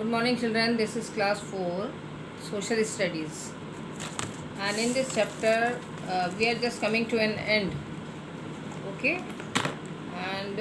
Good morning, children. This is class 4, Social Studies. And in this chapter, we are just coming to an end. Okay? And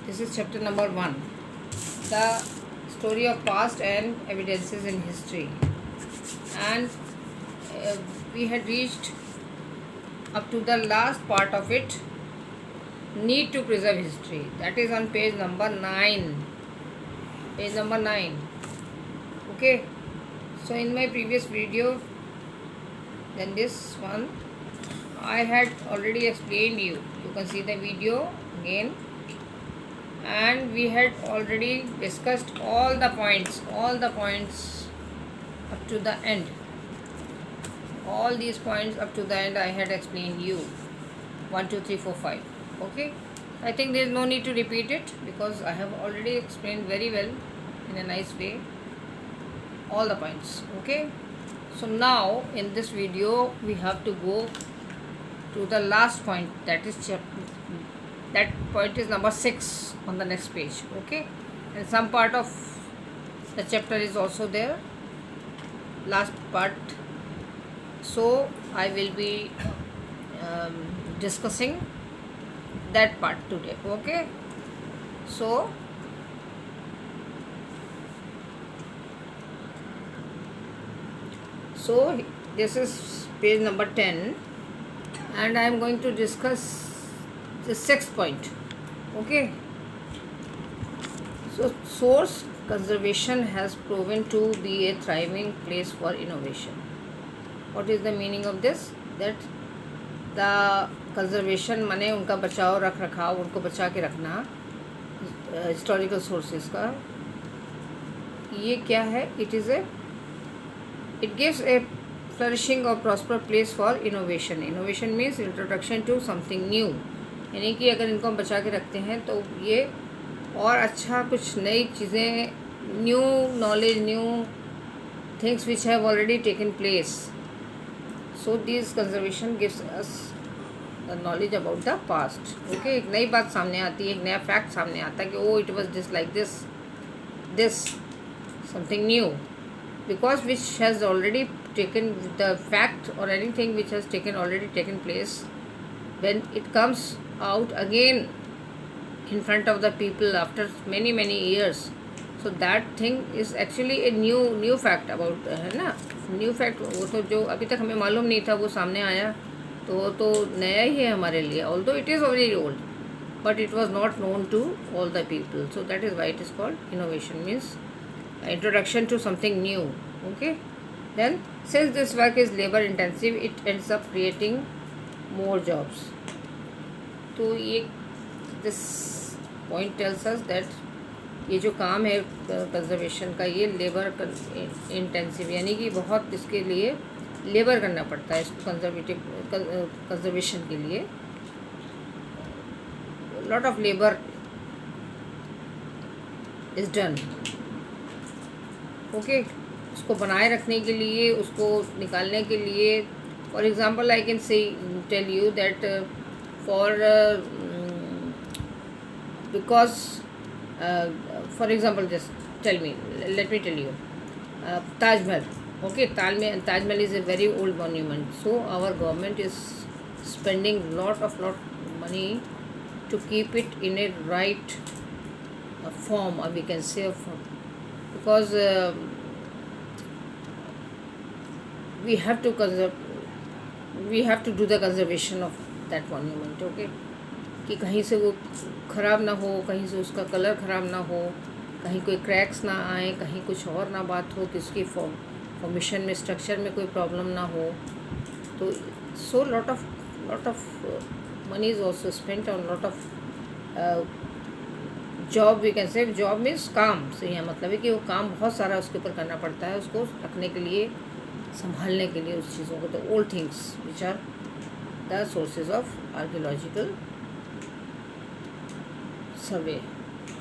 this is chapter number 1, the story of past and evidences in history. And we had reached up to the last part of it, need to preserve history. That is on page number 9. Page number 9. Okay? So in my previous video, then this one, I had already explained you. You can see the video again. And we had already discussed all the points up to the end. All these points up to the end I had explained you. 1, 2, 3, 4, 5. Okay? I think there is no need to repeat it because I have already explained very well in a nice way all the points. Okay? So now in this video we have to go to the last point, that point is number 6 on the next page. Okay, and some part of the chapter is also there, last part. So I will be discussing that part today. Okay, so this is page number 10 and I am going to discuss the 6th point. Okay, so source conservation has proven to be a thriving place for innovation. What is the meaning of this? That the conservation माने उनका बचाव रख रखाव, उनको बचा के रखना, historical sources का ये क्या है? It gives a flourishing or prosper place for innovation. Innovation means introduction to something new. यानी कि अगर इनको हम बचा के रखते हैं तो ये और अच्छा कुछ नई चीज़ें, new knowledge, new things which have already taken place. So this conservation gives us the knowledge about the past. Okay, एक नई बात सामने आती है, एक नया फैक्ट सामने आता है कि oh it was this like this something new. Because which has already taken the fact or anything which has already taken place, when it comes out again in front of the people after many years, so that thing is actually a new fact about, है ना, new fact. वो तो जो अभी तक हमें मालूम नहीं था वो सामने आया तो वो तो नया ही है हमारे लिए. although it is very old but it was not known to all the people, so that is why it is called innovation, means introduction to something new. Okay, then since this work is labor intensive, it ends up creating more jobs. तो ये this point tells us that ये जो काम है conservation का, ये labour intensive, यानी कि बहुत इसके लिए लेबर करना पड़ता है इसको कंजर्वेशन के लिए. Lot of labour is done. Okay, उसको बनाए रखने के लिए, उसको निकालने के लिए. For example I can say tell you that for because for example just let me tell you Taj Mahal. Okay, Taj Mahal is a very old monument, so our government is spending lot money to keep it in a right form, or we can say because we have to do the conservation of that monument. Okay, कि कहीं से वो ख़राब ना हो, कहीं से उसका कलर ख़राब ना हो, कहीं कोई क्रैक्स ना आए, कहीं कुछ और ना बात हो कि उसकी फॉर्मेशन में, स्ट्रक्चर में कोई प्रॉब्लम ना हो. तो so lot of money is also spent on lot of job. We can say job means काम से यहाँ मतलब है कि वो काम बहुत सारा उसके ऊपर करना पड़ता है, उसको रखने के लिए, संभालने के लिए उस चीज़ों को. तो old things which are the sources of archaeological survey.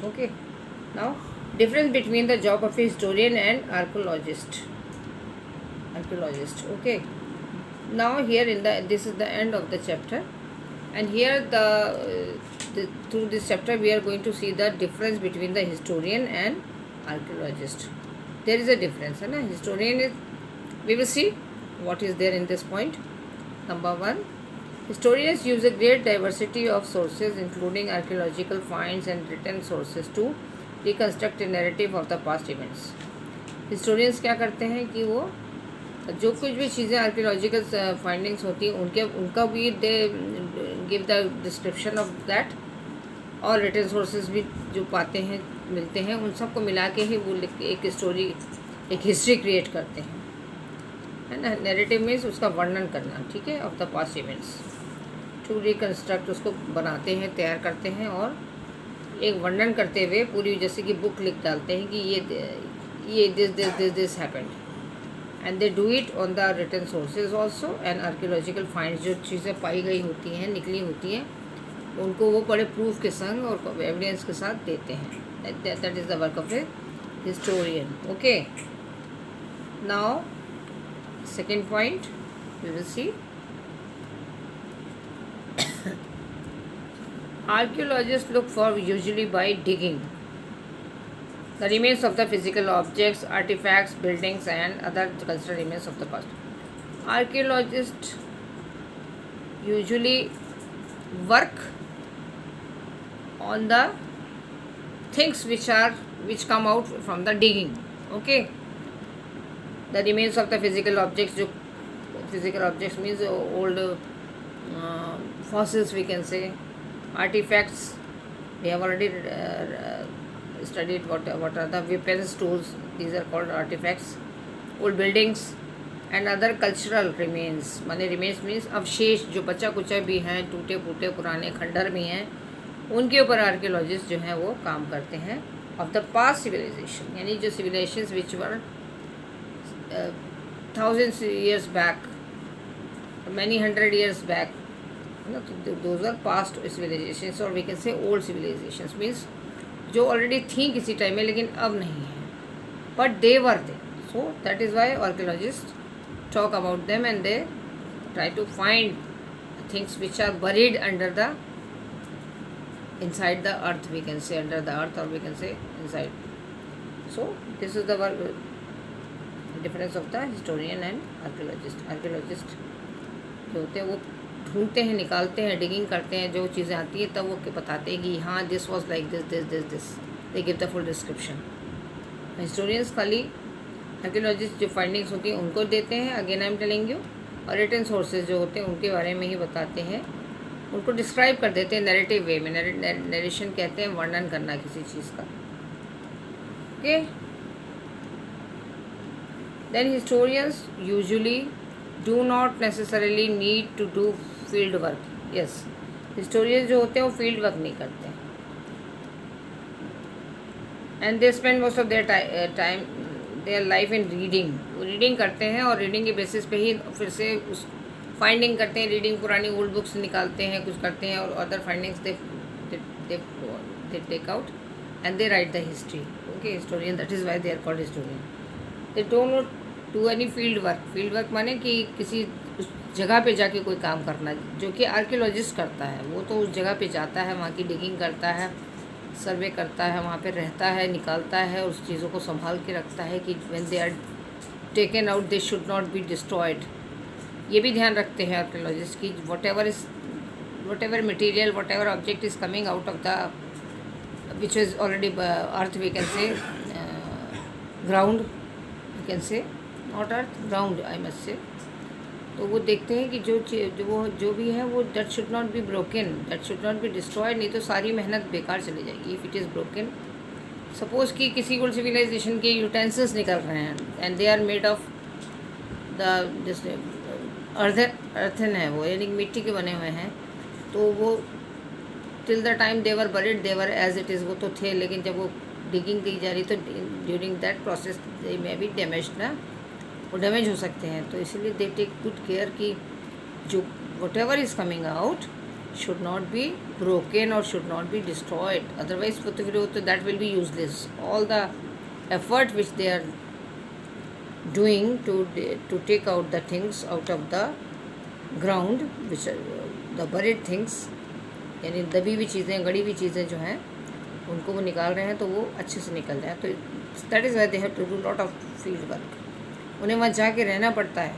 Okay, now difference between the job of a historian and archaeologist. Okay, now here this is the end of the chapter, and here through this chapter we are going to see the difference between the historian and archaeologist. There is a difference, है ना. Historian is, we will see what is there in this point. Number 1, historians use a great diversity of sources including archaeological finds and written sources to reconstruct a narrative of the past events. Historians क्या करते हैं कि वो जो कुछ भी चीज़ें archaeological findings होती हैं उनका भी they give the description of that, और रिटन सोर्सेज भी जो पाते हैं मिलते हैं उन सबको मिला के ही वो एक स्टोरी, एक हिस्ट्री क्रिएट करते हैं, है ना. नैरेटिव मीन्स उसका वर्णन करना, ठीक है, of the past events. To reconstruct, उसको बनाते हैं, तैयार करते हैं और एक वर्णन करते हुए पूरी, जैसे कि बुक लिख डालते हैं कि ये this happened, and they do it on the written sources also. And archaeological finds, जो चीज़ें पाई गई होती हैं, निकली होती हैं, उनको वो बड़े प्रूफ के संग और एविडेंस के साथ देते हैं. That is the work of A historian. Okay, now second point we will see. Archaeologists look for, usually by digging, the remains of the physical objects, artifacts, buildings and other cultural remains of the past. Archaeologists usually work on the things which come out from the digging. Okay, the remains of the physical objects, जो physical objects means old fossils we can say, artifacts. We have already studied what are the weapons, tools, these are called artifacts. Old buildings and other cultural remains. माने remains means अवशेष जो बचा कुचा भी हैं, टूटे फूटे पुराने खंडर भी हैं, उनके ऊपर आर्कियोलॉजिस्ट जो हैं वो काम करते हैं. ऑफ द पास्ट सिविलाइजेशन, यानी जो civilisations which were thousands years back, many hundred years back, those are past civilizations, or we can say old civilizations, means जो already थी किसी टाइम में लेकिन अब नहीं है, but they were there. So that is why archaeologists talk about them and they try to find things which are buried under the, inside the earth, we can say under the earth, or we can say inside. So this is the difference of the historian and archaeologist. Archaeologist जो होते हैं वो ढूंढते हैं, निकालते हैं, digging करते हैं, जो चीज़ें आती हैं तब वो बताते हैं कि हाँ this was like this, they give the full description. Historians खाली आर्कियोलॉजिस्ट जो फाइंडिंग्स होती हैं उनको देते हैं, again I am telling you, और रिटन सोर्सेज जो होते हैं उनके बारे में ही बताते हैं, उनको डिस्क्राइब कर देते हैं नैरेटिव वे में. नरेशन कहते हैं वर्णन करना किसी चीज़ का. Okay, then historians usually do not necessarily need to do field work. Yes, historians जो होते हैं वो field work नहीं करते हैं, and they spend most of their time their life in reading. वो रीडिंग करते हैं और रीडिंग के बेसिस पे ही फिर से उस फाइंडिंग करते हैं. रीडिंग पुरानी ओल्ड बुक्स निकालते हैं, कुछ करते हैं, और other findings they take out and they write the history. Okay, historian, that is why they are called historian. They don't do any field work. Field work माने कि किसी उस जगह पे जाके कोई काम करना, जो कि आर्कियोलॉजिस्ट करता है. वो तो उस जगह पे जाता है, वहाँ की डिगिंग करता है, सर्वे करता है, वहाँ पे रहता है, निकालता है, उस चीज़ों को संभाल के रखता है कि when they are taken out they should not be destroyed. ये भी ध्यान रखते हैं आर्कियोलॉजिस्ट की whatever material, whatever object is coming out of the which is already earth, we can say ground, we can say not earth, ground I must say. तो वो देखते हैं कि जो भी है वो that should not be broken, that should not be destroyed, नहीं तो सारी मेहनत बेकार चली जाएगी. If it is broken, suppose कि किसी ओल्ड सिविलाइजेशन के यूटेंसिल्स निकल रहे हैं and they are made of the earthen है वो, यानी मिट्टी के बने हुए हैं, तो वो till the time they were buried they were as it is, वो तो थे, लेकिन जब वो डिगिंग की जा रही तो during that process they may be damage ना, वो डैमेज हो सकते हैं. तो इसीलिए दे टेक गुड केयर कि जो what ever is coming out should not be broken or should not be destroyed, otherwise that will be useless. All the effort which they are doing to take out the things out of the ground, which are the buried things, यानी दबी हुई चीज़ें, गड़ी हुई चीज़ें जो हैं उनको वो निकाल रहे हैं, तो वो अच्छे से निकल रहे हैं. तो that is why they have to do lot of field work. उन्हें वहाँ जाके रहना पड़ता है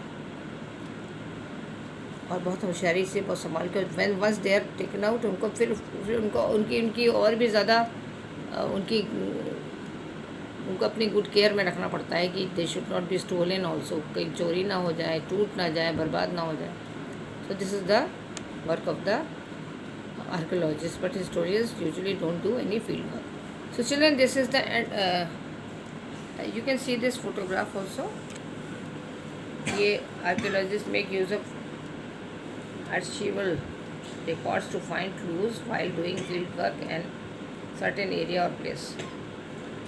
और बहुत होशियारी से बहुत संभाल के. When once they are taken out, उनको फिर उनको उनकी उनकी और भी ज़्यादा उनकी उनको अपनी गुड केयर में रखना पड़ता है कि they should not be stolen also, कहीं चोरी ना हो जाए, टूट ना जाए, बर्बाद ना हो जाए. So this is the work of the archaeologists, but historians usually don't do any field work. So children, this is the you can see this photograph also. ये archaeologists make use of archival records to find clues while doing field work and certain area or place.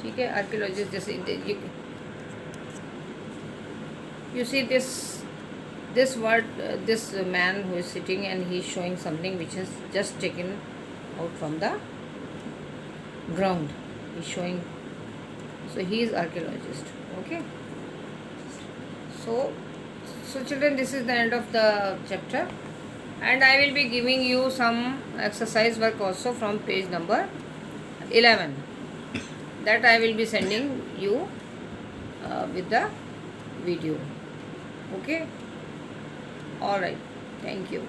ठीक है, archaeologists जैसे you see this word this man who is sitting and he is showing something which is just taken out from the ground. He is showing, so he is archaeologist. Okay, so children, this is the end of the chapter, and I will be giving you some exercise work also from page number 11, that I will be sending you with the video. Okay, all right, thank you.